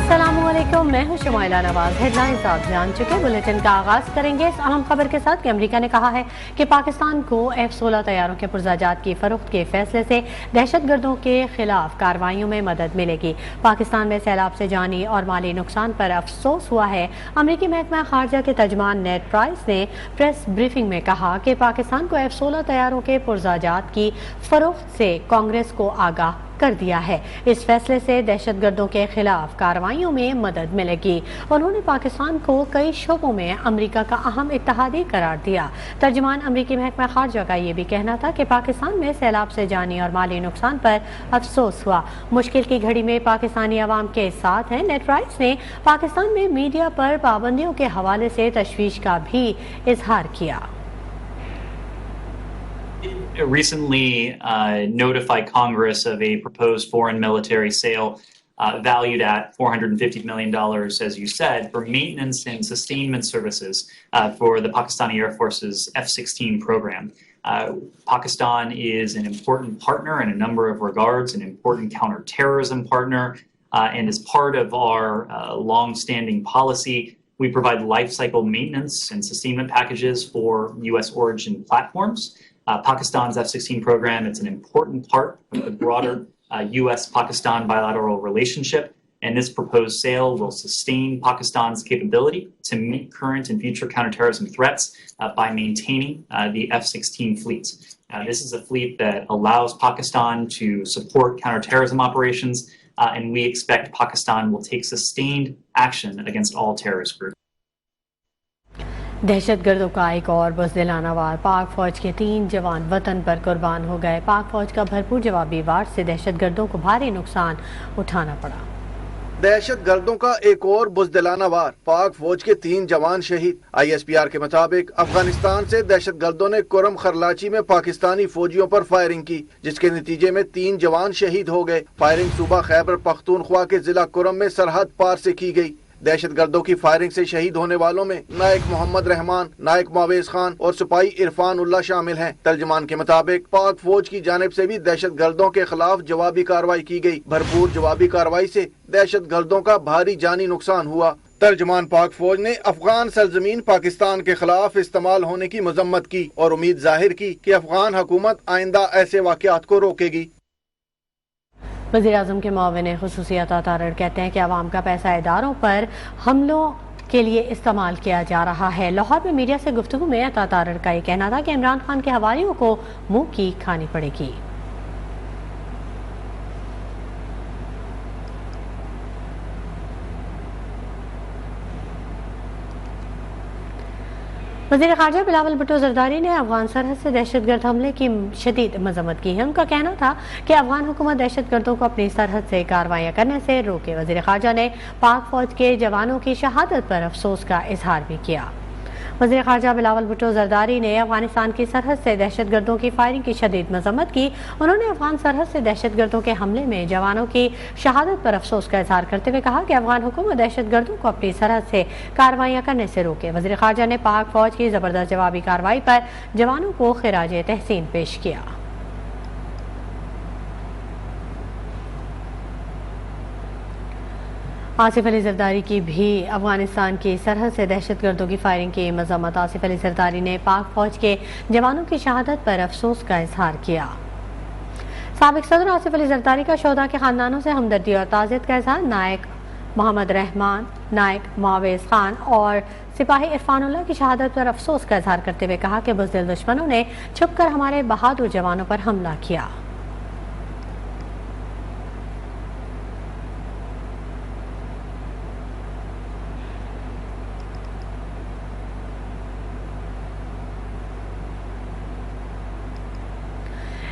अस्सलाम वालेकुम, मैं हूं शुमाइला नवाज। हेडलाइंस आप जान चुके। बुलेटिन का आगाज करेंगे इस अहम खबर के साथ कि अमेरिका ने कहा है कि पाकिस्तान को F-16 तैयारों के पुर्जाजात की फरोख्त के फैसले से दहशतगर्दों के खिलाफ कार्रवाइयों में मदद मिलेगी। पाकिस्तान में सैलाब से जानी और माली नुकसान पर अफसोस हुआ है। अमरीकी महकमा खारजा के तर्जमान नेड प्राइस ने प्रेस ब्रीफिंग में कहा कि पाकिस्तान को F-16 तैयारों के पुर्जाजात की फरोख्त से कांग्रेस को आगाह कर दिया है। इस फैसले से दहशतगर्दों के खिलाफ कार्रवाइयों में मदद मिलेगी। उन्होंने पाकिस्तान को कई शोबों में अमेरिका का अहम इत्तेहादी करार दिया। तर्जमान अमरीकी महकमा खारजा का ये भी कहना था कि पाकिस्तान में सैलाब से जानी और माली नुकसान पर अफसोस हुआ। मुश्किल की घड़ी में पाकिस्तानी अवाम के साथ हैं। नेड प्राइस ने पाकिस्तान में मीडिया पर पाबंदियों के हवाले से तशवीश का भी इजहार किया। Recently notified Congress of a proposed foreign military sale valued at $450 million, as you said, for maintenance and sustainment services for the Pakistani Air Force's F-16 program. Pakistan is an important partner in a number of regards, an important counterterrorism partner, and as part of our long-standing policy, we provide life cycle maintenance and sustainment packages for U.S. origin platforms. Pakistan's F-16 program, it's an important part of the broader U.S.-Pakistan bilateral relationship, and this proposed sale will sustain Pakistan's capability to meet current and future counterterrorism threats by maintaining the F-16 fleets. This is a fleet that allows Pakistan to support counterterrorism operations, and we expect Pakistan will take sustained action against all terrorist groups. दहशतगर्दों का एक और बुज़दिलाना वार। पाक फौज के 3 जवान वतन पर कुर्बान हो गए। पाक फौज का भरपूर जवाबी वार से दहशतगर्दों को भारी नुकसान उठाना पड़ा। दहशतगर्दों का एक और बुज़दिलाना वार। पाक फौज के 3 जवान शहीद। ISPR के मुताबिक अफगानिस्तान से दहशतगर्दों ने कुरम खरलाची में पाकिस्तानी फौजियों पर फायरिंग की, जिसके नतीजे में 3 जवान शहीद हो गए। फायरिंग सूबा खैबर पख्तूनख्वा के जिला कुरम में सरहद पार से की गई। दहशतगर्दों की फायरिंग से शहीद होने वालों में नायक मोहम्मद रहमान, नायक मावेज खान और सिपाही इरफान उल्लाह शामिल हैं। तर्जमान के मुताबिक पाक फौज की जानिब से भी दहशतगर्दों के खिलाफ जवाबी कार्रवाई की गई। भरपूर जवाबी कार्रवाई से दहशतगर्दों का भारी जानी नुकसान हुआ। तर्जमान पाक फौज ने अफगान सरजमीन पाकिस्तान के खिलाफ इस्तेमाल होने की मजम्मत की और उम्मीद जाहिर की कि अफगान हुकूमत आइंदा ऐसे वाक़यात को रोकेगी। वज़ीर-ए-आज़म के मुआविन खुसूसी अता तारड़ कहते हैं कि अवाम का पैसा इदारों पर हमलों के लिए इस्तेमाल किया जा रहा है। लाहौर में मीडिया से गुफ्तगू में अता तारड़ का ये कहना था कि इमरान खान के हवालियों को मुंह की खानी पड़ेगी। वज़ीर ख़ारजा बिलावल भुट्टो ज़रदारी ने अफगान सरहद से दहशतगर्द हमले की शदीद मज़म्मत की है। उनका कहना था कि अफगान हुकूमत दहशतगर्दों को अपनी सरहद से कार्रवाइयाँ करने से रोके। वज़ीर ख़ारजा ने पाक फ़ौज के जवानों की शहादत पर अफसोस का इजहार भी किया। वज़ीर ख़ारजा बिलावल भुट्टो ज़रदारी ने अफगानिस्तान की सरहद से दहशतगर्दों की फायरिंग की शदीद मज़म्मत की। उन्होंने अफगान सरहद से दहशतगर्दों के हमले में जवानों की शहादत पर अफसोस का इजहार करते हुए कहा कि अफगान हुकूमत दहशतगर्दों को अपनी सरहद से कार्रवाइयाँ करने से रोके। वज़ीर ख़ारजा ने पाक फ़ौज की ज़बरदस्त जवाबी कार्रवाई पर जवानों को खिराज तहसीन पेश किया। आसिफ अली ज़रदारी की भी अफगानिस्तान की सरहद से दहशतगर्दों की फायरिंग की मज़म्मत। आसिफ अली ज़रदारी ने पाक फ़ौज के जवानों की शहादत पर अफसोस का इजहार किया। साबिक़ सदर आसिफ अली ज़रदारी का शोहदा के ख़ानदानों से हमदर्दी और ताज़ियत का इजहार। नायक मोहम्मद रहमान, नायक मावेज खान और सिपाही इरफान उल्लाह की शहादत पर अफसोस का इजहार करते हुए कहा कि बुज़दिल दुश्मनों ने छुपकर हमारे बहादुर जवानों पर हमला किया।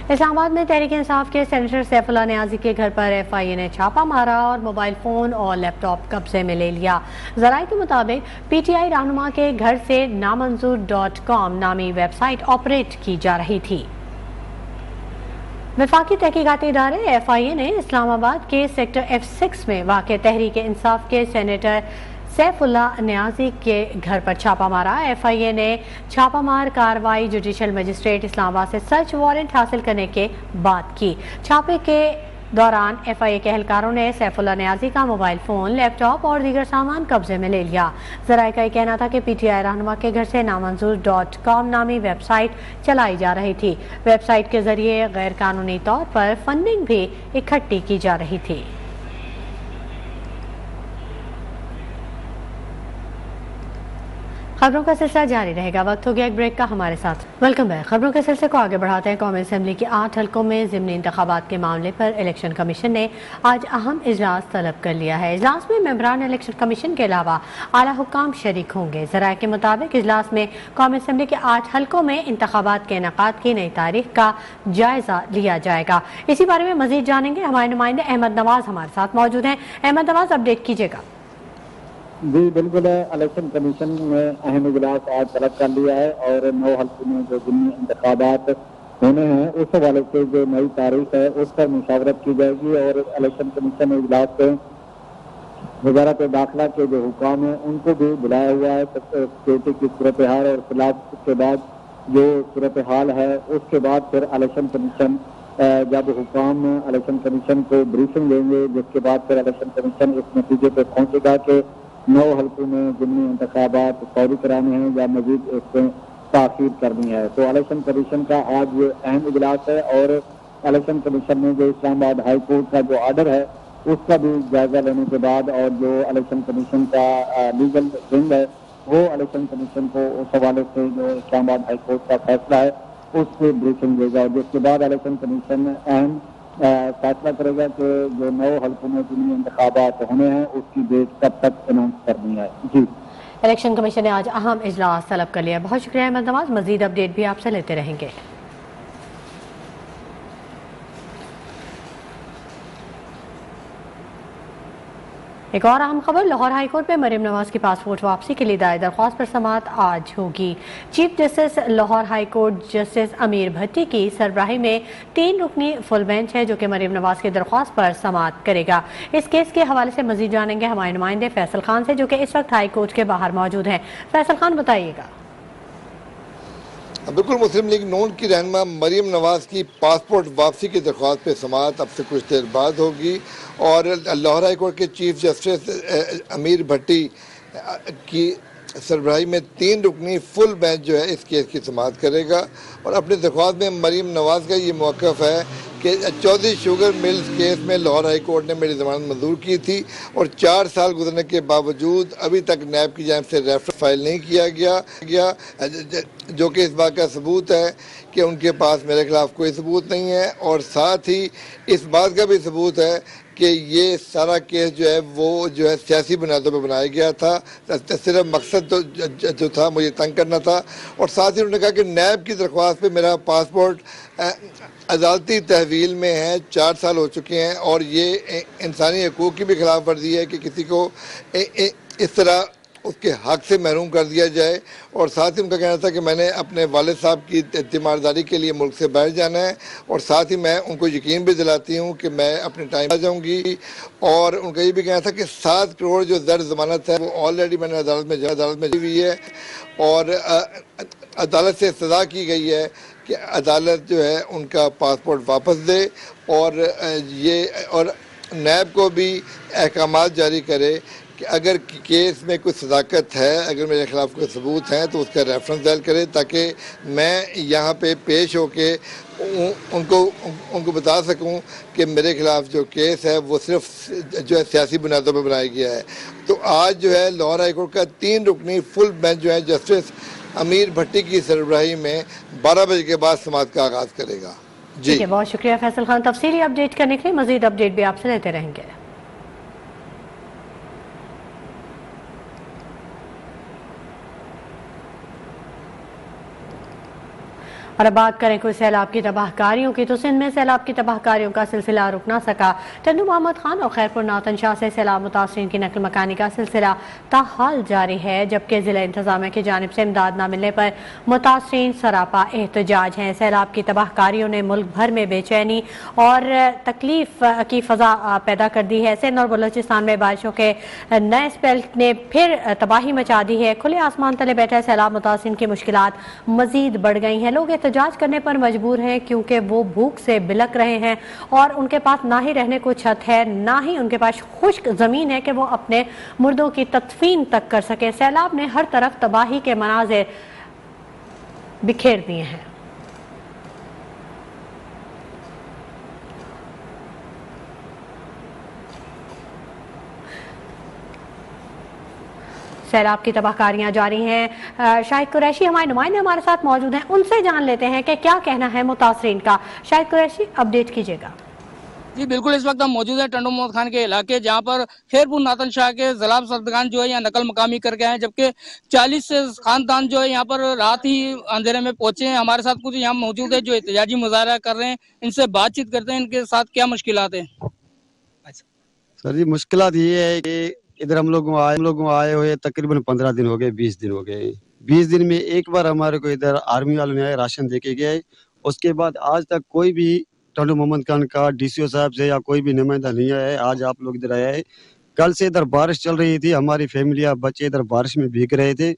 इस्लामाबाद में तहरीक इंसाफ के सेनेटर सैफुल्लाह नियाज़ी के घर पर FIA ने छापा मारा और मोबाइल फ़ोन और लैपटॉप कब्जे में ले लिया। ज़राए के मुताबिक PTI रहनुमा के घर से नामंजूर.com नामी वेबसाइट ऑपरेट की जा रही थी। वफाकी तहकीकाती इदारे FIA ने इस्लामाबाद के सेक्टर F6 में वाक़ तहरीक इंसाफ के सेनेटर सैफुल्लाह नियाज़ी के घर पर छापा मारा। FIA ने छापामार कार्रवाई जुडिशल मजिस्ट्रेट इस्लामाबाद से सर्च वारंट हासिल करने के बाद की। छापे के दौरान FIA के एहलकारों ने सैफुल्लाह नियाजी का मोबाइल फोन, लैपटॉप और दीगर सामान कब्जे में ले लिया। जराये का कहना था कि PTI रहनुमा के घर से नामंजूर.com नामी वेबसाइट चलाई जा रही थी। वेबसाइट के जरिए गैर कानूनी तौर पर फंडिंग भी इकट्ठी की जा रही थी। खबरों का सिलसिला जारी रहेगा। वक्त हो गया एक ब्रेक का, हमारे साथ वेलकम बैक। खबरों के सिलसिले को आगे बढ़ाते हैं। कौमी असेंबली की 8 हलकों में ज़िमनी इंतखाबात के मामले पर इलेक्शन कमीशन ने आज अहम इजलास तलब कर लिया है। इजलास में मेंबरान इलेक्शन कमीशन के अलावा आला हुक्काम शरीक होंगे। ज़राए के मुताबिक इजलास में कौमी असेंबली के 8 हलकों में इंतखाबात के इनेकाद की नई तारीख का जायजा लिया जाएगा। इसी बारे में मजीद जानेंगे। हमारे नुमाइंदे अहमद नवाज हमारे साथ मौजूद हैं। अहमद नवाज, अपडेट कीजिएगा। जी बिल्कुल है, इलेक्शन कमीशन ने अहम इजलास आज तलब कर लिया है और 9 हल्कों में जो ज़िमनी इंतखाबात होने हैं उस हवाले से जो नई तारीख है उस पर मुशावरत की जाएगी और इलेक्शन कमीशन ने इजलास पे वजारत दाखिला के जो हुकाम हैं उनको भी बुलाया हुआ है। सिक्योरिटी की सूरत हाल और खिलाफ के बाद जो सूरत हाल है उसके बाद फिर इलेक्शन कमीशन जब हुकाम इलेक्शन कमीशन को ब्रीफिंग देंगे, जिसके बाद फिर इलेक्शन कमीशन इस नतीजे पर पहुंचेगा कि 9 हल्कों में ज़िमनी इंतखाबात फौरी कराने हैं या मजीद इसमें ताख़ीर करनी है। तो इलेक्शन कमीशन का आज ये अहम इजलास है और इलेक्शन कमीशन ने जो इस्लामाबाद हाई कोर्ट का जो आर्डर है उसका भी जायजा लेने के बाद और जो इलेक्शन कमीशन का लीगल विंग है वो इलेक्शन कमीशन को उस हवाले से जो इस्लामाबाद हाई कोर्ट का फैसला है उस पर ब्रीफिंग देगा, जिसके बाद इलेक्शन कमीशन अहम फैसला करेगा कि जो 9 हल्कों में ज़िमनी इंतखाबात होने हैं उसकी डेट कब तक अनाउंस करनी है। जी, इलेक्शन कमीशन ने आज अहम इजलास तलब कर लिया। बहुत शुक्रिया अहमद नवाज। मजीद अपडेट भी आपसे लेते रहेंगे। एक और अहम खबर, लाहौर हाई कोर्ट में मरीम नवाज की पासपोर्ट वापसी के लिए दायर दरख्वास्त पर समाअत आज होगी। Chief justice Lahore high court justice अमीर भट्टी की सरबराही में 3 रुकनी फुल बेंच है जो कि मरीम नवाज की दरख्वास्त पर समाअत करेगा। इस केस के हवाले से मजीद जानेंगे हमारे नुमाइंदे फैसल खान से, जो कि इस वक्त हाई कोर्ट के बाहर मौजूद हैं। फैसल खान, बताइएगा। बिल्कुल, मुस्लिम लीग नून की रहनुमा मरीम नवाज की पासपोर्ट वापसी की दरख्वास्त पे समाअत अब से कुछ देर बाद होगी और लाहौर हाई कोर्ट के चीफ जस्टिस अमीर भट्टी की सरबराही में 3 रुकनी फुल बेंच जो है इस केस की समाअत करेगा और अपनी दरख्वास्त में मरीम नवाज का ये मौक़िफ़ है कि चौधरी शुगर मिल्स केस में लाहौर हाई कोर्ट ने मेरी ज़मानत मंजूर की थी और 4 साल गुजरने के बावजूद अभी तक नैब की जानिब से रेफरेंस फाइल नहीं किया गया, जो कि इस बात का सबूत है कि उनके पास मेरे खिलाफ कोई सबूत नहीं है और साथ ही इस बात का भी सबूत है कि ये सारा केस जो है वो जो है सियासी बुनियादों पर बनाया गया था। सिर्फ मकसद तो जो था मुझे तंग करना था और साथ ही उन्होंने कहा कि नैब की दरख्वास्त पे मेरा पासपोर्ट अदालती तहवील में है, 4 साल हो चुके हैं और ये इंसानी हकूक़ की भी खिलाफ वर्जी है कि किसी को इस तरह उसके हक से महरूम कर दिया जाए। और साथ ही उनका कहना था कि मैंने अपने वालिद साहब की तीमारदारी के लिए मुल्क से बाहर जाना है और साथ ही मैं उनको यकीन भी दिलाती हूँ कि मैं अपने टाइम आ जाऊँगी। और उनका ये भी कहना था कि 7 करोड़ जो ज़र ज़मानत है वो ऑलरेडी मैंने अदालत में दी हुई है और अदालत से सज़ा की गई है कि अदालत जो है उनका पासपोर्ट वापस दे और नैब को भी अहकामात जारी करे कि अगर केस में कोई सदाकत है, अगर मेरे खिलाफ कोई सबूत हैं तो उसका रेफरेंस दायर करे ताकि मैं यहाँ पे पेश होके उनको बता सकूं कि मेरे खिलाफ जो केस है वो सिर्फ जो है सियासी बुनियादों पर बनाया गया है। तो आज जो है लाहौर हाई कोर्ट का 3 रुकनी फुल बेंच जो है जस्टिस अमीर भट्टी की सरबराही में 12 बजे के बाद समाअत का आगाज़ करेगा। जी, बहुत शुक्रिया फैसल खान तफसीली अपडेट करने के लिए। मजीद अपडेट भी आपसे लेते रहेंगे। और अब बात करें कोई सैलाब की तबाहकारियों की, तो सिंध में सैलाब की तबाहकारियों का सिलसिला रुक ना सका। टंडू मोहम्मद खान और खैरपुर नातन शाह से सैलाब मुतासरीन की नकल मकानी का सिलसिला ताहाल जारी है, जबकि ज़िला इंतजामिया की जानिब से इमदाद न मिलने पर मुतासरीन सरापा एहतजाज हैं। सैलाब की तबाहकारियों ने मुल्क भर में बेचैनी और तकलीफ की फ़ज़ा पैदा कर दी है। सिंध और बलोचिस्तान में बारिशों के नए स्पेल ने फिर तबाही मचा दी है। खुले आसमान तले बैठे सैलाब मुतासरीन की मुश्किलात मजीद बढ़ गई हैं। लोग احتجاج کرنے پر مجبور ہیں کیونکہ وہ بھوک سے بلک رہے ہیں اور ان کے پاس نہ ہی رہنے کو چھت ہے نہ ہی ان کے پاس خشک زمین ہے کہ وہ اپنے مردوں کی تدفین تک کر سکیں۔ سیلاب نے ہر طرف تباہی کے مناظر بکھیر دیے ہیں۔ سیلاب کی تباہ کاریاں جاری ہیں۔ شاہد قریشی ہمارے نمائندے ہمارے ساتھ موجود ہیں، ان سے جان لیتے ہیں کہ کیا کہنا ہے متاثرین کا۔ شاہد قریشی اپڈیٹ کیجیے گا۔ جی بالکل، اس وقت ہم موجود ہیں ٹنڈو محمد خان کے علاقے، جہاں پر خیرپور ناتن شاہ کے ضلاب سردگان جو ہے یہاں نقل مقامی کر کے ہیں، جبکہ 40 سے خاندان جو ہے یہاں پر رات ہی اندھیرے میں پہنچے ہیں۔ ہمارے ساتھ کچھ یہاں موجود ہے جو احتجاجی مظاہرہ کر رہے ہیں، ان سے بات چیت کرتے ہیں ان کے ساتھ کیا مشکلات ہیں۔ سر جی مشکلات یہ ہے کہ ادھر ہم لوگ آئے ہوئے تقریباً 15 دن ہو گئے، 20 دن ہو گئے۔ 20 دن میں ایک بار ہمارے کو ادھر آرمی والوں نے آئے راشن دے کے گئے، اس کے بعد آج تک کوئی بھی ٹنڈو محمد خان کا ڈی سی او صاحب سے یا کوئی بھی نمائندہ نہیں آیا ہے۔ آج آپ لوگ ادھر آئے ہیں، کل سے ادھر بارش چل رہی تھی، ہماری فیملی بچے ادھر بارش میں بھیگ رہے تھے،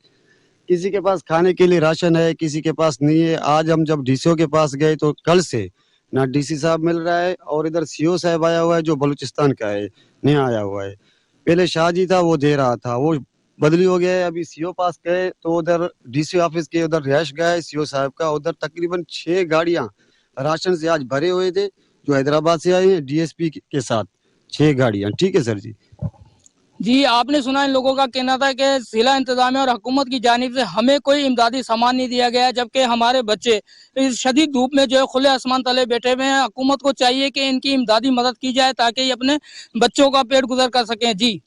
کسی کے پاس کھانے کے لیے راشن ہے، کسی کے پاس نہیں ہے۔ آج ہم جب ڈی سی او کے پاس گئے تو کل سے نہ ڈی سی صاحب مل رہا ہے اور ادھر سی او صاحب آیا ہوا ہے جو بلوچستان کا ہے، نہیں آیا ہوا ہے۔ پہلے شاہ جی تھا وہ دے رہا تھا، وہ بدلی ہو گیا ہے۔ ابھی سی او پاس گئے تو ادھر ڈی سی آفس کے ادھر رہائش گئے سی او صاحب کا، ادھر تقریباً 6 گاڑیاں راشن سے آج بھرے ہوئے تھے جو حیدرآباد سے آئے ہیں ڈی ایس پی کے ساتھ، 6 گاڑیاں۔ ٹھیک ہے سر جی۔ جی آپ نے سنا ان لوگوں کا کہنا تھا کہ ضلع انتظامیہ اور حکومت کی جانب سے ہمیں کوئی امدادی سامان نہیں دیا گیا، جبکہ ہمارے بچے اس شدید دھوپ میں جو ہے کھلے آسمان تلے بیٹھے ہوئے ہیں۔ حکومت کو چاہیے کہ ان کی امدادی مدد کی جائے تاکہ یہ اپنے بچوں کا پیٹ گزر کر سکیں۔ جی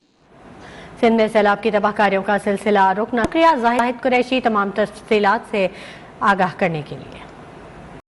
سندھ میں سیلاب کی تباہ کاریوں کا سلسلہ رکنا۔ شکریہ زاہد قریشی تمام تفصیلات سے آگاہ کرنے کے لیے۔